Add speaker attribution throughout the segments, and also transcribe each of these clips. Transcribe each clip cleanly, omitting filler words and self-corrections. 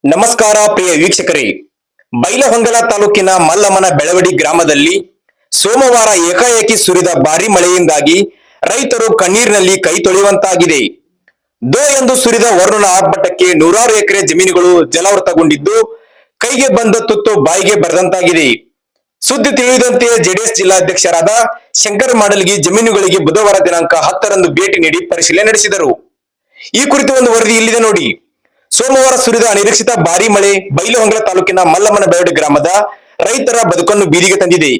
Speaker 1: ನಮಸ್ಕಾರ ಪ್ರಿಯ ವೀಕ್ಷಕರೇ. ಬೈಲಹೊಂಗಲ ತಾಲೂಕಿನ ಮಲ್ಲಮ್ಮನ ಬೆಳವಡಿ ಗ್ರಾಮದಲ್ಲಿ ಸೋಮವಾರ ಏಕಾಏಕಿ ಸುರಿದ ಭಾರಿ ಮಳೆಯಿಂದಾಗಿ ರೈತರು ಕಣ್ಣೀರಿನಲ್ಲಿ ಕೈ ತೊಳೆಯುವಂತಾಗಿದೆ. ದೋ ಎಂದು ಸುರಿದ ವರುಣನ ಆರ್ಭಟಕ್ಕೆ ನೂರಾರು ಎಕರೆ ಜಮೀನುಗಳು ಜಲಾವೃತಗೊಂಡಿದ್ದು ಕೈಗೆ ಬಂದ ತುತ್ತು ಬಾಯಿಗೆ ಬರೆದಂತಾಗಿದೆ. ಸುದ್ದಿ ತಿಳಿಯುವಂತೆ ಜೆಡಿಎಸ್ ಜಿಲ್ಲಾಧ್ಯಕ್ಷರಾದ ಶಂಕರ್ ಮಾಡಲ್ಗಿ ಜಮೀನುಗಳಿಗೆ ಬುಧವಾರ ದಿನಾಂಕ 10ರಂದು ಭೇಟಿ ನೀಡಿ ಪರಿಶೀಲನೆ ನಡೆಸಿದರು. ಈ ಕುರಿತು ಒಂದು ವರದಿ ಇಲ್ಲಿದೆ ನೋಡಿ. ಸೋಮವಾರ ಸುರಿದ ಅನಿರೀಕ್ಷಿತ ಭಾರಿ ಮಳೆ ಬೈಲಹೊಂಗಲ ತಾಲೂಕಿನ ಮಲ್ಲಮ್ಮನ ಬೆಳವಡಿ ಗ್ರಾಮದ ರೈತರ ಬದುಕನ್ನು ಬೀದಿಗೆ ತಂದಿದೆ.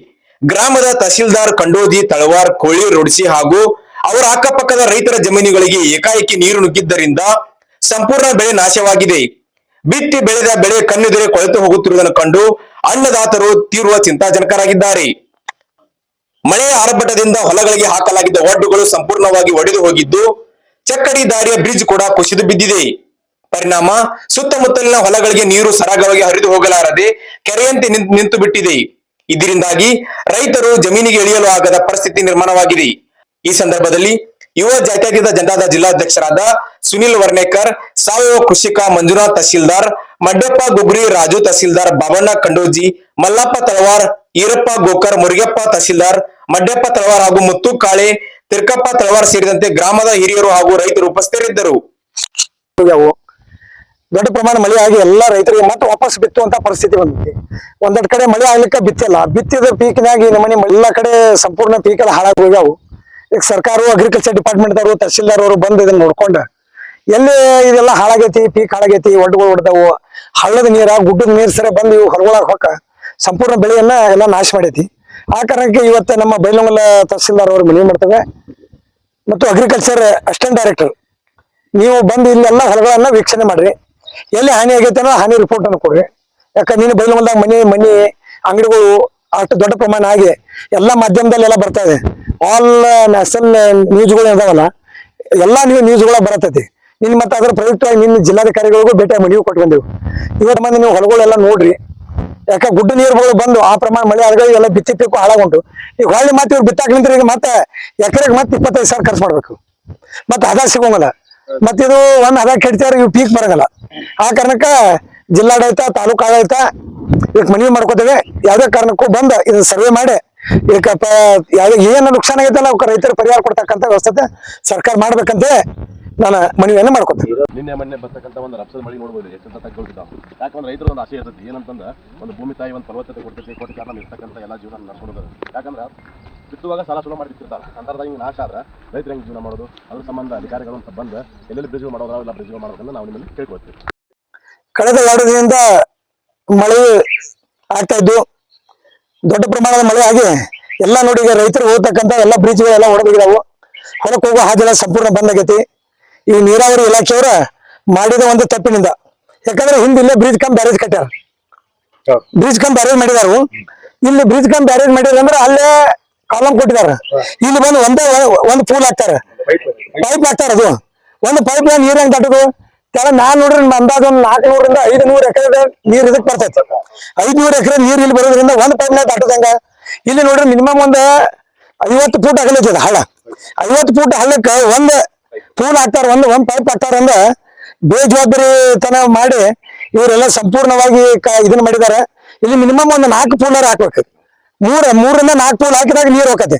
Speaker 1: ಗ್ರಾಮದ ತಹಸೀಲ್ದಾರ್ ಕಂಡೋಜಿ ತಳವಾರ್, ಕೋಳಿ ರೋಡ್ಸಿ ಹಾಗೂ ಅವರ ಅಕ್ಕಪಕ್ಕದ ರೈತರ ಜಮೀನುಗಳಿಗೆ ಏಕಾಏಕಿ ನೀರು ನುಗ್ಗಿದ್ದರಿಂದ ಸಂಪೂರ್ಣ ಬೆಳೆ ನಾಶವಾಗಿದೆ. ಬಿತ್ತಿ ಬೆಳೆದ ಬೆಳೆ ಕಣ್ಣೆದುರೆ ಕೊಳೆತು ಹೋಗುತ್ತಿರುವುದನ್ನು ಕಂಡು ಅನ್ನದಾತರು ತೀವ್ರ ಚಿಂತಾಜನಕರಾಗಿದ್ದಾರೆ. ಮಳೆಯ ಆರ್ಭಟದಿಂದ ಹೊಲಗಳಿಗೆ ಹಾಕಲಾಗಿದ್ದ ಒಡ್ಡುಗಳು ಸಂಪೂರ್ಣವಾಗಿ ಒಡೆದು ಹೋಗಿದ್ದು ಚಕ್ಕಡಿ ದಾರಿಯ ಬ್ರಿಡ್ಜ್ ಕೂಡ ಕುಸಿದು ಬಿದ್ದಿದೆ. ಪರಿಣಾಮ ಸುತ್ತಮುತ್ತಲಿನ ಹೊಲಗಳಿಗೆ ನೀರು ಸರಾಗವಾಗಿ ಹರಿದು ಹೋಗಲಾರದೆ ಕೆರೆಯಂತೆ ನಿಂತು ಬಿಟ್ಟಿದೆ. ಇದರಿಂದಾಗಿ ರೈತರು ಜಮೀನಿಗೆ ಇಳಿಯಲು ಆಗದ ಪರಿಸ್ಥಿತಿ ನಿರ್ಮಾಣವಾಗಿದೆ. ಈ ಸಂದರ್ಭದಲ್ಲಿ ಯುವ ಜಾತ್ಯತೀತ ಜನತಾದ ಜಿಲ್ಲಾಧ್ಯಕ್ಷರಾದ ಸುನಿಲ್ ವರ್ಣೇಕರ್, ಸಾವಯವ ಕೃಷಿಕ ಮಂಜುನಾಥ್ ತಹಸೀಲ್ದಾರ್, ಮಡ್ಯಪ್ಪ ಗುಗ್ರಿ, ರಾಜು ತಹಸೀಲ್ದಾರ್, ಬಾಬಣ್ಣ ಕಂಡೋಜಿ, ಮಲ್ಲಪ್ಪ ತಳವಾರ್, ಈರಪ್ಪ ಗೋಕರ್, ಮುರುಗಪ್ಪ ತಹಸೀಲ್ದಾರ್, ಮಡ್ಯಪ್ಪ ತಳವಾರ್ ಹಾಗೂ ಮುತ್ತು ಕಾಳೆ, ತಿರ್ಕಪ್ಪ ತಳವಾರ್ ಸೇರಿದಂತೆ ಗ್ರಾಮದ ಹಿರಿಯರು ಹಾಗೂ ರೈತರು ಉಪಸ್ಥಿತರಿದ್ದರು.
Speaker 2: ದೊಡ್ಡ ಪ್ರಮಾಣ ಮಳೆ ಆಗಿ ಎಲ್ಲಾ ರೈತರಿಗೆ ಮತ್ತೆ ವಾಪಸ್ ಬಿತ್ತುವಂತ ಪರಿಸ್ಥಿತಿ ಬಂದಿದೆ. ಒಂದೆರಡು ಕಡೆ ಮಳೆ ಆಗ್ಲಿಕ್ಕೆ ಬಿತ್ತಿಲ್ಲ, ಬಿತ್ತಿದ ಪೀಕ್ನಾಗಿ ನಮ್ಮನೆ ಎಲ್ಲಾ ಕಡೆ ಸಂಪೂರ್ಣ ಪೀಕ್ ಎಲ್ಲ ಹಾಳಾಗಿ ಹೋಗ್ಯಾವು. ಈಗ ಸರ್ಕಾರ ಅಗ್ರಿಕಲ್ಚರ್ ಡಿಪಾರ್ಟ್ಮೆಂಟ್ ದವರು, ತಹಸೀಲ್ದಾರ್ ಅವರು ಬಂದು ಇದನ್ನ ನೋಡ್ಕೊಂಡ ಎಲ್ಲಿ ಇದೆಲ್ಲ ಹಾಳಾಗೈತಿ, ಪೀಕ್ ಹಾಳಾಗೈತಿ, ಒಡ್ಡುಗಳು ಹೊಡೆದವು, ಹಳ್ಳದ ನೀರ ಗುಡ್ಡದ ನೀರ್ ಸರಿ ಬಂದು ಇವು ಹೊಲಗೊಳಗ ಹೊಕ್ಕ ಸಂಪೂರ್ಣ ಬೆಳೆಯನ್ನ ಎಲ್ಲ ನಾಶ ಮಾಡೈತಿ. ಆ ಕಾರಣಕ್ಕೆ ಇವತ್ತು ನಮ್ಮ ಬೈಲಹೊಂಗಲ ತಹಸೀಲ್ದಾರ್ ಅವರು ಮನವಿ ಮಾಡ್ತೇವೆ ಮತ್ತು ಅಗ್ರಿಕಲ್ಚರ್ ಅಸಿಸ್ಟೆಂಟ್ ಡೈರೆಕ್ಟರ್ ನೀವು ಬಂದು ಇಲ್ಲೆಲ್ಲ ಹೊಲಗಳನ್ನ ವೀಕ್ಷಣೆ ಮಾಡ್ರಿ, ಎಲ್ಲಿ ಹಾನಿ ಆಗೈತೆ ಅನ್ನೋ ಹಾನಿ ರಿಪೋರ್ಟ್ ಅನ್ನು ಕೊಡ್ರಿ. ಯಾಕಂದ್ರೆ ನೀನು ಬೈಲಹೊಂಗಲದಾಗ ಮನೆ ಅಂಗಡಿಗಳು ಅಷ್ಟು ದೊಡ್ಡ ಪ್ರಮಾಣ ಆಗಿ ಎಲ್ಲಾ ಮಾಧ್ಯಮದಲ್ಲಿ ಎಲ್ಲ ಬರ್ತಾ ಇದೆ. ಆಲ್ ನ್ಯಾಷನಲ್ ನ್ಯೂಸ್ಗಳು ಇದಾವಲ್ಲ, ಎಲ್ಲಾ ನ್ಯೂಸ್ಗಳ ಬರತೈತಿ. ನಿನ್ ಮತ್ತೆ ಅದ್ರ ಪ್ರಯುಕ್ತವಾಗಿ ನಿನ್ನ ಜಿಲ್ಲಾಧಿಕಾರಿಗಳಿಗೂ ಭೇಟಿಯಾಗಿ ಮನವಿ ಕೊಟ್ಟು ಬಂದೆವು. ಇವತ್ತು ಮಂದಿ ನೀವು ಹೊಲಗಳೆಲ್ಲ ನೋಡ್ರಿ, ಯಾಕೆ ಗುಡ್ಡ ನೀರುಗಳು ಬಂದು ಆ ಪ್ರಮಾಣ ಮಳೆ ಆದಾಗ ಎಲ್ಲ ಬಿತ್ತಿ ಪೀಕು ಹಾಳಾಗುಂಟು. ಈಗ ಹೊಳ್ಳಿ ಮತ್ತೆ ಇವ್ರು ಬಿತ್ತಾಕ ನಿಂತ್ರೆ ಈಗ ಮತ್ತೆ ಎಕರೆಗೆ ಮತ್ತೆ 25,000 ಖರ್ಚು ಮಾಡ್ಬೇಕು, ಮತ್ತೆ ಹದ ಸಿಗೋಂಗಲ್ಲ, ಮತ್ತೆ ಇದು ಒಂದ್ ಹದ ಕೆಡ್ತಾರ, ಇವ್ ಪೀಕ್ ಬರಗಲ್ಲ. ಆ ಕಾರಣಕ್ಕ ಜಿಲ್ಲಾಡಳಿತ, ತಾಲೂಕು ಆಡಳಿತ ಇದಕ್ಕೆ ಮನವಿ ಮಾಡ್ಕೋತೇವೆ. ಯಾವ್ದೇ ಕಾರಣಕ್ಕೂ ಬಂದ ಇದನ್ನ ಸರ್ವೆ ಮಾಡಿ ಇದಕ್ಕ ಏನು ನುಕ್ಸಾನ ಆಗೈತಲ್ಲ ಅವಕ್ಕೆ ರೈತರು ಪರಿಹಾರ ಕೊಡ್ತಕ್ಕಂಥ ವ್ಯವಸ್ಥೆ ಸರ್ಕಾರ ಮಾಡ್ಬೇಕಂತ ನಾನು ಮನವಿಯನ್ನು ಮಾಡ್ಕೊತೇನೆ.
Speaker 3: ನಿನ್ನೆ ಮೊನ್ನೆ ಬರ್ತಕ್ಕಂಥ ಒಂದು ರಪ್ಸದ ಮಳೆ ನೋಡ್ಬೋದು, ಎಷ್ಟು ತಗ್ಗಿದ್ದಾವೆ. ಯಾಕಂದ್ರೆ ರೈತರು ಒಂದು ಆಸೆ ಇರ್ತೈತಿ, ಏನಂತಂದ್ರೆ ಒಂದು ಭೂಮಿ ತಾಯಿ ಒಂದು ಫಲವತ್ತತೆ ಕೊಡ್ತೈತಿ, ಕೊಟ್ಟ ಕಾರಣ ಇರ್ತಕ್ಕಂಥ ಎಲ್ಲ ಜೀವನ ನಡ್ಕೊಡೋದು. ಯಾಕಂದ್ರೆ ಬಿತ್ತುವಾಗ ಸಾಲ ಸುಲಭ ಮಾಡಿ ಬಿತ್ತಿರ್ತಾರೆ, ಅಂತರದಾಗ ಹಿಂಗೆ ನಾಶ ಆದ್ರೆ ರೈತರು ಹೆಂಗೆ ಜೀವನ ಮಾಡೋದು? ಅದ್ರ ಸಂಬಂಧ ಅಧಿಕಾರಿಗಳು ಅಂತ ಬಂದು ಎಲ್ಲೆಲ್ಲಿ ಬ್ರಿಡ್ಜ್ ಮಾಡೋದು, ಇಲ್ಲ ಬ್ರಿಡ್ಜ್ ಮಾಡೋದನ್ನ ನಾವು ನಿಮ್ಮಲ್ಲಿ ಕೇಳ್ಕೊಳ್ತೀವಿ.
Speaker 2: ಕಳೆದ 2 ದಿನದಿಂದ ಮಳೆ ಆಗ್ತಾ ಇದ್ದು, ದೊಡ್ಡ ಪ್ರಮಾಣದ ಮಳೆ ಆಗಿ ಎಲ್ಲ ನೋಡಿ ಈಗ ರೈತರು ಹೋಗ್ತಕ್ಕಂಥ ಎಲ್ಲ ಬ್ರಿಡ್ಜ್ಗಳೆಲ್ಲ ಒಡೆದಿದ್ದಾವು. ಹೊಲಕ್ಕೆ ಹೋಗೋ ಹಾದಿಲ್ಲ ಸಂಪೂರ್ಣ ಬಂದಾಗೈತಿ. ಈ ನೀರಾವರಿ ಇಲಾಖೆಯವರ ಮಾಡಿದ ಒಂದು ತಪ್ಪಿನಿಂದ, ಯಾಕಂದ್ರೆ ಹಿಂದಿಲ್ಲೇ ಬ್ರಿಡ್ಜ್ ಕಮ್ ಬ್ಯಾರೇಜ್ ಕಟ್ಟಾರ, ಬ್ರಿಡ್ಜ್ ಕಮ್ ಬ್ಯಾರೇಜ್ ಮಾಡಿದಾರು. ಇಲ್ಲಿ ಬ್ರಿಡ್ಜ್ ಕಮ್ ಬ್ಯಾರೇಜ್ ಮಾಡಿದಾರೆ ಅಂದ್ರೆ ಅಲ್ಲೇ ಕಾಲಮ್ ಕೊಟ್ಟಿದಾರ, ಇಲ್ಲಿ ಬಂದು ಒಂದು ಪೂಲ್ ಹಾಕ್ತಾರ, ಪೈಪ್ ಹಾಕ್ತಾರ. ಅದು ಒಂದು ಪೈಪ್ ಲೈನ್ ನೀರ್ ಹೆಂಗ್ ದಾಟೋದು? ನಾನ್ ನೋಡ್ರಿ ಅಂದಾಜ್ ಒಂದು 400 ರಿಂದ 500 ಎಕರೆ ನೀರ್ ಇದಕ್ ಬರ್ತೈತಿ. 500 ಎಕರೆ ನೀರ್ ಇಲ್ಲಿ ಬರೋದ್ರಿಂದ ಒಂದು ಪೈಪ್ ಲೈನ್ ದಾಟೋದಂಗ? ಇಲ್ಲಿ ನೋಡ್ರಿ ಮಿನಿಮಮ್ ಒಂದು 50 ಫೂಟ್ ಅಗಲೈತಿ ಹಳ್ಳ. 50 ಫೂಟ್ ಹಳ್ಳಕ್ಕೆ ಒಂದು ಪೂಲ್ ಹಾಕ್ತಾರ, ಒಂದ್ ಪೈಪ್ ಹಾಕ್ತಾರ ಅಂದ್ರ ಬೇಜವಾಬ್ದಾರಿ ತನ ಮಾಡಿ ಇವರೆಲ್ಲ ಸಂಪೂರ್ಣವಾಗಿ ಇದನ್ನ ಮಾಡಿದಾರೆ. ಇಲ್ಲಿ ಮಿನಿಮಮ್ ಒಂದು 4 ಪೂಲರ್ ಹಾಕ್ಬೇಕು, 3 ರಿಂದ 4 ಪೂಲ್ ಹಾಕಿದಾಗ ನೀರ್ ಹೋಗತ್ತೆ.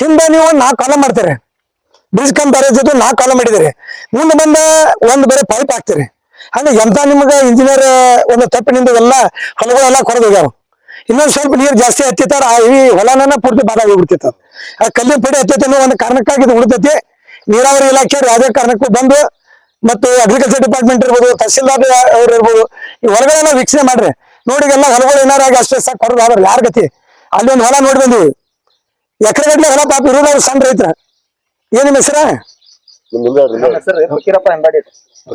Speaker 2: ಹಿಂದೆ ನೀವು 4 ಕಾಲಮ್ ಮಾಡ್ತೀರಿ, ಬ್ರಿಡ್ಜ್ ಕಮ್ ಬ್ಯಾರೇಜ್ 4 ಕಾಲಮ್ ಮಾಡಿದಿರಿ, ಮುಂದೆ ಬಂದ ಒಂದು ಬೇರೆ ಪೈಪ್ ಹಾಕ್ತಿರಿ. ಹಂಗ ಎಂತ ನಿಮ್ಗೆ ಇಂಜಿನಿಯರ್ ಒಂದು ತಪ್ಪಿನಿಂದ ಎಲ್ಲ ಹೊಲಗಳೆಲ್ಲ ಕೊರದೋಗ್ಯಾವ. ಇನ್ನೊಂದು ಸ್ವಲ್ಪ ನೀರು ಜಾಸ್ತಿ ಹತ್ತಿತ್ತಾರ, ಈ ಹೊಲನ ಪೂರ್ತಿ ಬಾಧ ಹೋಗ್ಬಿಡ್ತಿತ್ತ. ಆ ಕಲ್ಲಿನ ಪಡಿ ಹತ್ತೈತೆ ಅನ್ನೋ ಒಂದು ಕಾರಣಕ್ಕಾಗಿ ಇದು ಉಳಿತೈತಿ. ನೀರಾವರಿ ಇಲಾಖೆ ಯಾವುದೇ ಕಾರಣಕ್ಕೂ ಬಂದು ಮತ್ತು ಅಗ್ರಿಕಲ್ಚರ್ ಡಿಪಾರ್ಟ್ಮೆಂಟ್ ಇರ್ಬೋದು, ತಹಸೀಲ್ದಾರ್ ಅವ್ರು ಇರ್ಬೋದು, ಈ ಹೊಲಗಳೆಲ್ಲ ವೀಕ್ಷಣೆ ಮಾಡ್ರಿ. ನೋಡಿ ಎಲ್ಲ ಹೊಲಗಳು ಏನಾರ ಆಗಿ ಅಷ್ಟೇ ಸಾಕು ಕೊಡೋದು ಆದ್ರೆ ಯಾರ ಗತಿ? ಅಲ್ಲಿ ಒಂದು ಹೊಲ ನೋಡಿ ಬಂದಿವಿ, ಎಕರೆಗಟ್ಟಲೆ ಹೊಲ ಪಾಪ ಇರೋದವ್ರು ಸಣ್ಣ ರೈತರ. ಏನ್ ನಿಮ್ಮ ಹೆಸರ?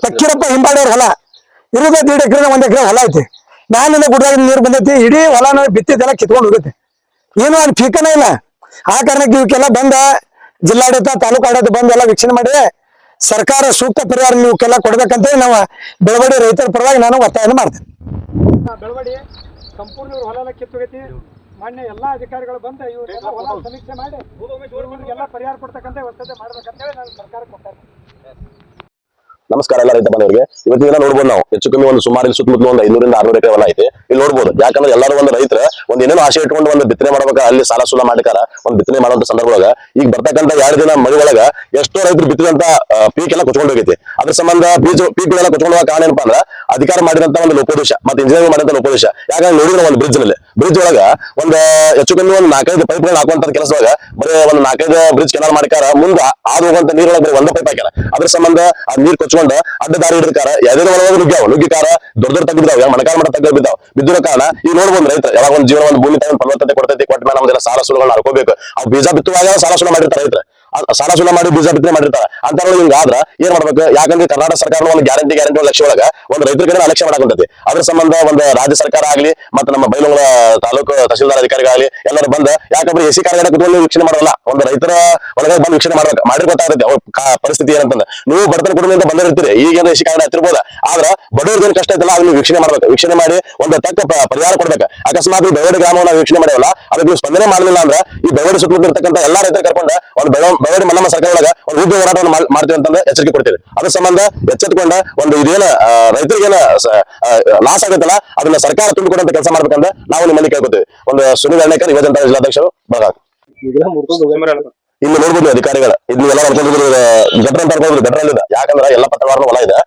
Speaker 2: ಫಕೀರಪ್ಪ ಹಿಂಬಾಡಿಯವ್ರ ಹೊಲ ಇರೋದ 1.5 ಎಕರೆ 1 ಎಕರೆ ಹೊಲ ಐತಿ. ನಾನಿಂದ ಗುಡ್ಡಾಗ ನೀರು ಬಂದೈತಿ, ಇಡೀ ಹೊಲ ಬಿತ್ತಿದ್ದೆಲ್ಲ ಕಿತ್ಕೊಂಡು ಹೋಗೈತಿ, ಏನು ಅದು ಪೀಕನೇ ಇಲ್ಲ. ಆ ಕಾರಣಕ್ಕೆ ಇವಕ್ಕೆಲ್ಲ ಬಂದ ಜಿಲ್ಲಾಡಳಿತ, ತಾಲೂಕು ಆಡಳಿತ ಬಂದು ಎಲ್ಲ ವೀಕ್ಷಣೆ ಮಾಡಿ ಸರ್ಕಾರ ಸೂಕ್ತ ಪರಿಹಾರ ನೀವಕ್ಕೆಲ್ಲ ಕೊಡ್ಬೇಕಂತ ನಾವು ಬೆಳವಡಿ ರೈತರ ಪರವಾಗಿ ನಾನು ಒತ್ತಾಯ ಮಾಡ್ತೇನೆ.
Speaker 4: ಬೆಳವಡಿ ಸಂಪೂರ್ಣ ಹೊಲ ಕಿತ್ತೋಗೈತಿ. ಮಾನ್ಯ ಎಲ್ಲಾ ಅಧಿಕಾರಿಗಳು ಬಂದು ಇವರೆಲ್ಲ ಹೊಲ ಸಮೀಕ್ಷೆ ಮಾಡಿ ಎಲ್ಲ ಪರಿಹಾರ ಕೊಡ್ತಕ್ಕಂಥ ವ್ಯವಸ್ಥೆ ಮಾಡ್ಬೇಕಂತೇಳಿ ನಾನು ಸರ್ಕಾರಕ್ಕೆ ಕೊಡ್ತೇನೆ.
Speaker 3: ನಮಸ್ಕಾರ ಎಲ್ಲ ರೈತ ಬಂದವರಿಗೆ. ಇವತ್ತಿನ ದಿನ ನೋಡ್ಬೋದು ನಾವು ಹೆಚ್ಚು ಕಮ್ಮಿ ಒಂದು ಸುಮಾರು ಇಲ್ಲಿ ಸುತ್ತಮುತ್ತಲು ಒಂದು 500 600 ಎಕರೆ ಹೊಲ ಐತಿ. ಇಲ್ಲಿ ನೋಡ್ಬೋದು, ಯಾಕಂದ್ರೆ ಎಲ್ಲರೂ ಒಂದು ರೈತರ ಒಂದು ಏನೇನೋ ಆಸೆ ಇಟ್ಕೊಂಡು ಒಂದು ಬಿತ್ತನೆ ಮಾಡ್ಬೇಕ, ಅಲ್ಲಿ ಸಾಲ ಸೂಲ ಮಾಡಿಕಾರ ಒಂದು ಬಿತ್ತನೆ ಮಾಡುವಂತ ಸಂದರ್ಭದೊಳಗ ಈಗ ಬರ್ತಕ್ಕಂಥ 2 ದಿನ ಮಳೆ ಒಳಗ ಎಷ್ಟೋ ರೈತರು ಬಿತ್ತಿದಂತ ಪೀಕ್ ಎಲ್ಲ ಕುಚ್ಕೊಂಡು ಹೋಗೈತಿ. ಅದ್ರ ಸಂಬಂಧ ಪೀಕ್ಗಳೆಲ್ಲ ಕುಚ್ಕೊಂಡು ಹೋಗೋ ಕಾರಣ ಏನಪ್ಪಾ ಅಂದ್ರೆ ಅಧಿಕಾರ ಮಾಡಿದಂತ ಒಂದು ಲೋಪದೋಷ ಮತ್ತೆ ಇಂಜಿನಿಯರಿಂಗ್ ಮಾಡಿದಂತ ಲೋಪದೋಷ. ಯಾಕಂದ್ರೆ ನೋಡಿದ್ರೆ ಒಂದು ಬ್ರಿಡ್ಜ್ ಒಳಗ ಒಂದು ಹೆಚ್ಚು ಕಮ್ಮಿ ಒಂದು 4-5 ಪೈಪ್ಗಳನ್ನ ಹಾಕುವಂತ ಕೆಲಸದಾಗ ಬರೀ ಒಂದು 4-5 ಬ್ರಿಡ್ಜ್ ಕೆನಾಲ್ ಮಾಡಿಕಾರ, ಮುಂದೆ ಹಾದು ಹೋಗುವಂತ ನೀರೊಳಗೆ ಬರೀ ಒಂದು ಪೈಪ್ ಹಾಕ್ಯಾರ. ಅದ್ರ ಸಂಬಂಧ ಆ ನೀರ್ ಕೊಚ್ಕೊಂಡು ಅಡ್ಡ ದಾರಿ ಹಿಡಿದಾರ, ಯಾವ್ದೇ ಒಳಗೆ ನುಗ್ಗಿಕಾರ, ದೊಡ್ಡ ತೆಗೆದಿದ್ದಾವೆ, ಮಣಕಾಲ ಮಟ್ಟ ತೆಗೆದು ಬಿದ್ದಿರೋ ಕಾರಣ ಈಗ ನೋಡ್ಬೋದು ರೈತ ಯಾವಾಗ ಒಂದು ಜೀವನ ಒಂದು ಭೂಮಿ ತಾಯಿ ಫಲವತ್ತತೆ ಕೊಡ್ತೈತಿ, ಕೊಟ್ಟ ಮೇಲೆ ನಮ್ದೆಲ್ಲ ಸಾಲ ಸುಲಭಗಳನ್ನ ಹಾಕೋಬೇಕು. ಅವ್ ಬೀಜ ಬಿತ್ತುವಾಗ ಸಾಲ ಸುಲ ಮಾಡಿರ್ತಾರೆ ರೈತರ, ಸಾಲ ಸುಲ ಮಾಡಿ ಬೀಜ ಬಿತ್ತನೆ ಮಾಡಿರ್ತಾರೆ. ಅಂತ ಹಿಂಗಾದ್ರ ಏನ್ ಮಾಡ್ಬೇಕು? ಯಾಕಂದ್ರೆ ಕರ್ನಾಟಕ ಸರ್ಕಾರ ಒಂದು ಗ್ಯಾರಂಟಿ 1 ಲಕ್ಷ ಒಳಗ ಒಂದು ರೈತರ ಕಡೆ ಅಲಕ್ಷ್ಯ ಮಾಡಾಕಂತೈತಿ. ಅದ್ರ ಸಂಬಂಧ ಒಂದು ರಾಜ್ಯ ಸರ್ಕಾರ ಆಗ್ಲಿ ಮತ್ತೆ ನಮ್ಮ ಬೈಲಹೊಂಗಲ ತಾಲೂಕು ತಹಶೀಲ್ದಾರ್ ಅಧಿಕಾರಿಗಳಾಗಲಿ ಎಲ್ಲರೂ ಬಂದ, ಯಾಕಂದ್ರೆ ಎಸಿ ಕಾರ್ಡ್ ಕುತ್ಕೊಂಡು ವೀಕ್ಷಣೆ ಮಾಡಲ್ಲ, ಒಂದು ರೈತರ ಒಳಗೆ ಬಂದು ವೀಕ್ಷಣೆ ಮಾಡ್ಬೇಕು, ಮಾಡಿ ಗೊತ್ತಾಗುತ್ತೆ ಅವ್ರ ಪರಿಸ್ಥಿತಿ ಏನಂತಂದ್ರೆ. ನೀವು ಬಡತನ ಕುಟುಂಬದಿಂದ ಬಂದಿರ್ತೀರಿ, ಈಗ ಎಸಿ ಕಾರ್ಡ್ ಹತ್ತಿರ್ಬೋದ, ಆದ್ರ ಬಡವ್ರಿಗೆ ಏನ್ ಕಷ್ಟ ಐತಲ್ಲ ಅದನ್ನ ವೀಕ್ಷಣೆ ಮಾಡ್ಬೇಕು. ವೀಕ್ಷಣೆ ಮಾಡಿ ಒಂದು ತಕ್ಕ ಪರಿಹಾರ ಕೊಡ್ಬೇಕು. ಅಕಸ್ಮಾತ್ ಈ ಬೆಳವಡಿ ಗ್ರಾಮವನ್ನು ವೀಕ್ಷಣೆ ಮಾಡಿವಲ್ಲ, ಅದಕ್ಕೆ ನೀವು ಸ್ಪಂದನೆ ಮಾಡಲಿಲ್ಲ ಅಂದ್ರೆ ಈ ಬೆಳವಡಿ ಸುತ್ತಮುತ್ತ ಇರ್ತಕ್ಕಂಥ ಎಲ್ಲಾ ರೈತರು ಕರ್ಕೊಂಡು ಒಂದು ಬೆಳವಡಿ ಮಲ್ಲಮ್ಮ ಸರ್ಕಾರ ಒಳಗ ಒಂದು ಉದ್ಯೋಗ ಹೋರಾಟವನ್ನು ಮಾಡ್ತೀವಿ ಅಂತಂದ್ರೆ ಎಚ್ಚರಿಕೆ ಕೊಡ್ತೀವಿ. ಅದ್ರ ಸಂಬಂಧ ಎಚ್ಚೆತ್ಕೊಂಡ ಒಂದು ಇದೇನ ರೈತರಿಗೇನ ಲಾಸ್ ಆಗತ್ತಲ್ಲ ಅದನ್ನ ಸರ್ಕಾರ ತುಂಬಿಕೊಡುವಂತ ಕೆಲಸ ಮಾಡ್ಬೇಕಂದ್ರೆ ನಾವು ನಿಮ್ಮಲ್ಲಿ ಕೇಳ್ಕೊತೀವಿ. ಒಂದು ಸುನಿಲ್ ಅಣ್ಣೇಕರ್ ಯುವ ಜನತಾ ಜಿಲ್ಲಾಧ್ಯಕ್ಷರು ಬಗಾಕ್. ಇಲ್ಲಿ ನೋಡ್ಬೋದು ಅಧಿಕಾರಿಗಳು ಇಲ್ಲಿ ಎಲ್ಲ ನೋಡ್ಕೊಂಡಿದ್ರು, ಗಟ್ರ ಅಂತ ಅನ್ಕೊಂಡಿದ್ರು, ಗಟ್ರಲ್ಲಿದೆ. ಯಾಕಂದ್ರೆ ಎಲ್ಲ ಪತ್ರವಾರದ ಹೊಲ ಇದೆ.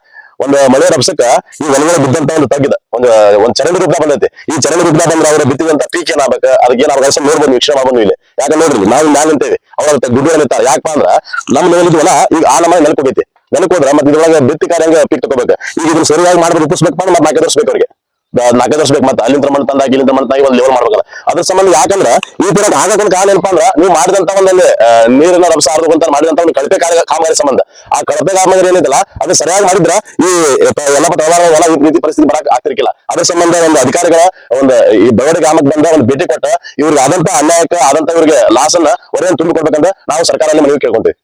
Speaker 3: ಒಂದು ಮಳೆ ರಭಸಕ್ಕ ಈ ಹೊಲಗಳು ಬಿದ್ದಂತ ಒಂದು ತಗ್ಗಿದೆ, ಒಂದು ಚರಂಡಿ ರೂಪ ಬಂದೈತಿ. ಈ ಚರಂಡಿ ರೂಪ ಬಂದ್ರೆ ಅವ್ರ ಬಿತ್ತಿದಂತ ಪೀಕ್ ಏನಾಗಬೇಕು, ಅದಕ್ಕೆ ಏನಾಗ ನೋಡ್ಬೋದು, ವೀಕ್ಷಣೆ ಮಾಡ್ಬೋದು. ಇಲ್ಲಿ ಯಾಕಂದ್ರೆ ನೋಡ್ರಿ ನಾವು ಮ್ಯಾಲ ನಿಂತೇವೆ, ಅವ್ರ ಗುಡ್ಡ ನಿಂತಾರ. ಯಾಕಪ್ಪ ಅಂದ್ರ ನಮ್ಮ ನೆಲದಿದ್ವಲ್ಲ ಈಗ ಆ ನಮ್ಮ ನೆಲಕೋಗೈತಿ. ನೆಲಕೋದ್ರ ಮತ್ತೆ ಇದ್ರೊಳಗೆ ಬಿತ್ತಿ ಕಾರ್ಯ ಪೀಕ್ ತಗೋಬೇಕು. ಈಗ ಇದ್ರ ಸರಿಯಾಗಿ ಮಾಡ್ಬೇಕು, ರೂಪಿಸ್ಬೇಕು ಅಂದ್ರೆ ಮತ್ತೆ 4 ವರ್ಷ ಬೇಕು ಅವ್ರಿಗೆ, 4 ವರ್ಷ ಬೇಕು. ಮತ್ತೆ ಅಲ್ಲಿಂದ ಮಣ್ಣು ತಂದಾಗಿ ಇಲ್ಲಿಂದ ಮಣ್ಣು ತಾಗಿ ಒಂದು ಲೆವೆಲ್ ಮಾಡ್ಬೇಕಲ್ಲ. ಅದ್ರ ಸಂಬಂಧ ಯಾಕಂದ್ರೆ ಈ ತರ ಆಗಕ್ಕೆ ಕಾರಣ ಏನಪ್ಪಾ ಅಂದ್ರ ನೀವು ಮಾಡಿದಂತ ಒಂದು ನೀರನ್ನ ರಭಸ ಆರ್ದುಕೊಂತ ಮಾಡಿದಂತ ಒಂದು ಕಳಪೆ ಕಾಮಗಾರಿ ಸಂಬಂಧ. ಆ ಕಳಪೆ ಕಾಮಗಾರಿ ಏನೈತಲ್ಲ ಅದು ಸರಿಯಾಗಿ ಮಾಡಿದ್ರ ಈ ಎಲ್ಲ ಹೊಲ ಈ ರೀತಿ ಪರಿಸ್ಥಿತಿ ಬರಕ್ ಆಗ್ತಿರ್ಕಿಲ್ಲ. ಅದ್ರ ಸಂಬಂಧ ಒಂದು ಅಧಿಕಾರಿಗಳ ಒಂದು ಈ ಬೆಳವಡಿ ಗ್ರಾಮಕ್ಕೆ ಬಂದ ಒಂದು ಭೇಟಿ ಕೊಟ್ಟ ಇವ್ರಿಗೆ ಆದಂತ ಅನ್ಯಾಯಕ್ಕೆ ಆದಂತ ಇವ್ರಿಗೆ ಲಾಸ್ ಅನ್ನ ಹೊರೆಯನ್ನು ತುಂಬಿಕೊಡ್ಬೇಕಂದ್ರೆ ನಾವು ಸರ್ಕಾರದಲ್ಲಿ ಮನವಿ ಕೇಳ್ಕೊಂತೀವಿ.